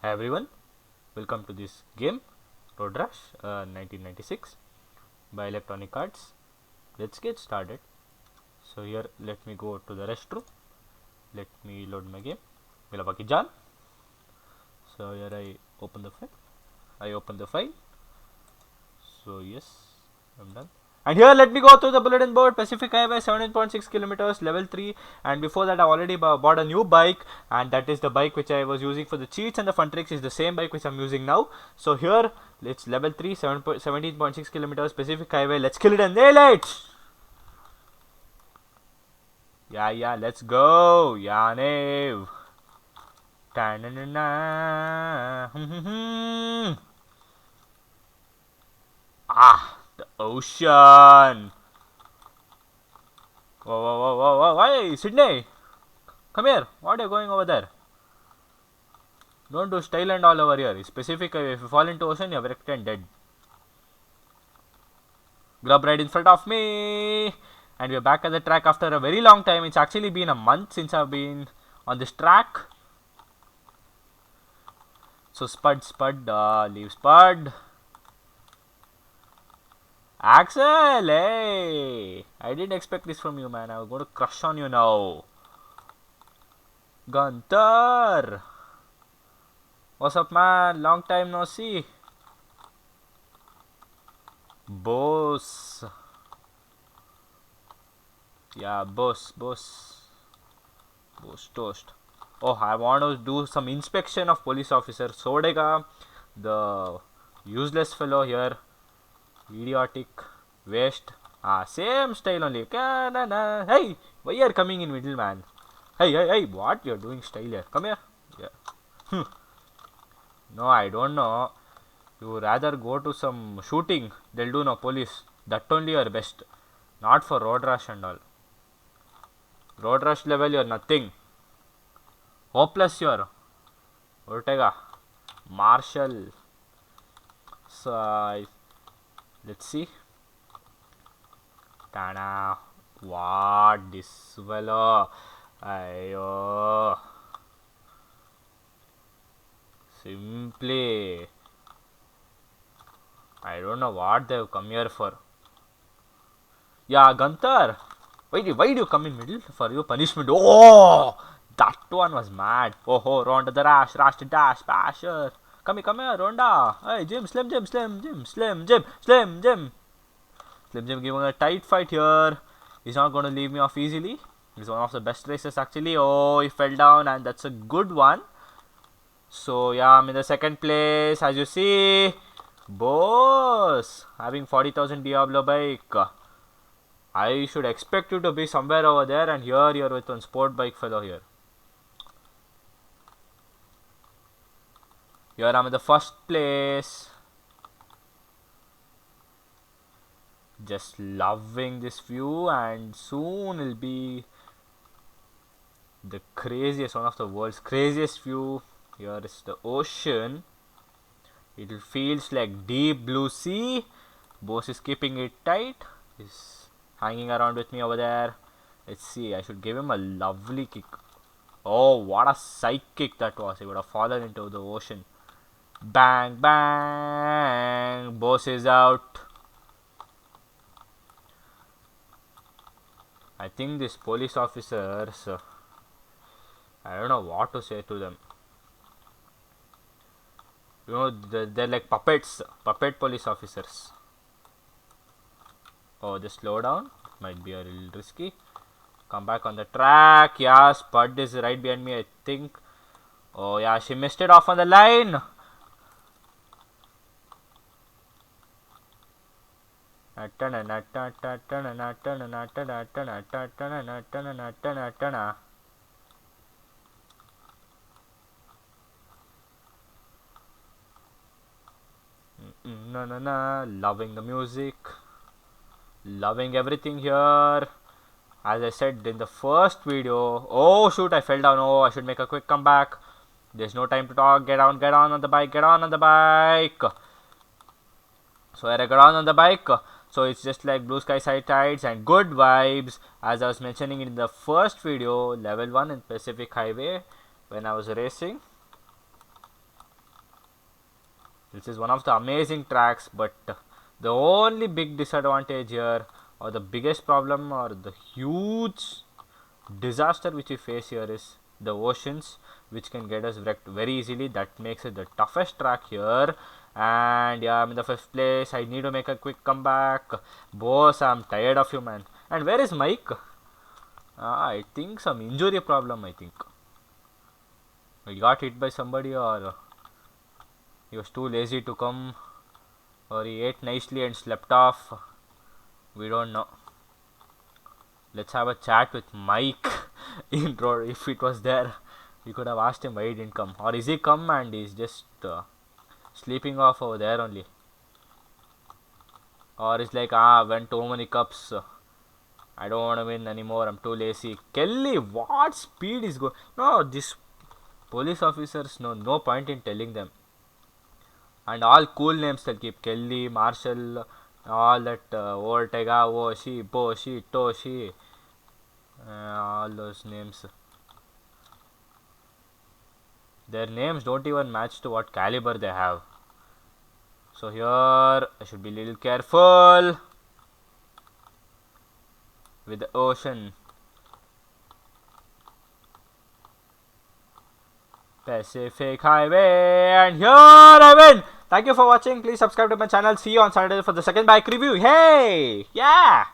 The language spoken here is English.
Hi everyone, welcome to this game Road Rush 1996 by Electronic Arts. Let's get started. So here let me go to the restroom. Let me load my game. Milabaki Jan. So here I open the file. So yes, I'm done. And here let me go through the bulletin board. Pacific Highway 17.6 kilometers, level 3. And before that I already bought a new bike, and that is the bike which I was using for the cheats and the fun tricks is the same bike which I'm using now. So here it's level 3, 17.6 kilometers, Pacific Highway. Let's kill it and nail it. Yeah, let's go. Yanev. The ocean. Whoa, hey, Sydney, come here. What are you going over there? Don't do style and all over here. Specific, if you fall into ocean, you're wrecked and dead. Grub right in front of me. And we're back at the track after a very long time. It's actually been a month since I've been on this track. So Spud, leave Spud. Axel, hey! I didn't expect this from you, man. I'm going to crush on you now. Gunther! What's up, man? Long time no see. Boss. Yeah, boss toast. Oh, I want to do some inspection of police officer Sodega, the useless fellow here, idiotic waste. Same style only. Hey, why you are coming in middle, man? Hey, what you're doing style here? Come here. Yeah. No, I don't know. You rather go to some shooting. They'll do no police. That only are best. Not for road rush and all. Road rush level, you're nothing. Hopeless, you're. Ortega. Marshall. So, let's see. Tada. What this fellow? Ayo. Simply. I don't know what they've come here for. Yeah, Gunther. Why do you come in middle? For your punishment. Oh, that one was mad. Oh, Ronda the rash to dash, basher. Come here, Ronda. Hey, Jim, Slim Jim. Slim Jim giving a tight fight here. He's not going to leave me off easily. He's one of the best racers actually. Oh, he fell down and that's a good one. So, yeah, I'm in the second place. As you see, boss, having 40,000 Diablo bike. I should expect you to be somewhere over there, and here you're with one sport bike fellow here. Here I'm in the first place. Just loving this view, and soon it'll be the craziest, one of the world's craziest view. Here is the ocean. It feels like deep blue sea. Boss is keeping it tight. He's hanging around with me over there. Let's see, I should give him a lovely kick. Oh, what a side kick that was. He would have fallen into the ocean. Bang, bang. Boss is out. I think these police officers, I don't know what to say to them. You know, they're like puppets. Puppet police officers. Oh, just slow down. Might be a little risky. Come back on the track. Yeah, Spud is right behind me, I think. Oh, yeah, she missed it off on the line. No. Loving the music. Loving everything here. As I said in the first video. Oh shoot, I fell down. Oh, I should make a quick comeback. There's no time to talk. Get on on the bike. So I got on the bike. So it's just like blue sky side tides and good vibes. As I was mentioning in the first video, level 1 in Pacific Highway when I was racing. This is one of the amazing tracks, but the only big disadvantage here, or the biggest problem, or the huge disaster which we face here is the oceans, which can get us wrecked very easily. That makes it the toughest track here. And yeah, I'm in the first place. I need to make a quick comeback. Boss, I'm tired of you, man. And where is Mike? I think some injury problem, I think. He got hit by somebody, or he was too lazy to come, or he ate nicely and slept off. We don't know. Let's have a chat with Mike in road. If it was there, we could have asked him why he didn't come. Or is he come and he's just sleeping off over there only? Or it's like, went too many cups. I don't want to win anymore. I'm too lazy. Kelly, what speed is going? No, this police officers, no point in telling them. And all cool names they'll keep. Kelly, Marshall, all that Ortega, Woshi, Boshi, Toshi. All those names. Their names don't even match to what caliber they have. So here, I should be a little careful with the ocean. Pacific Highway, and here I win. Thank you for watching. Please subscribe to my channel. See you on Saturday for the second bike review. Hey, yeah.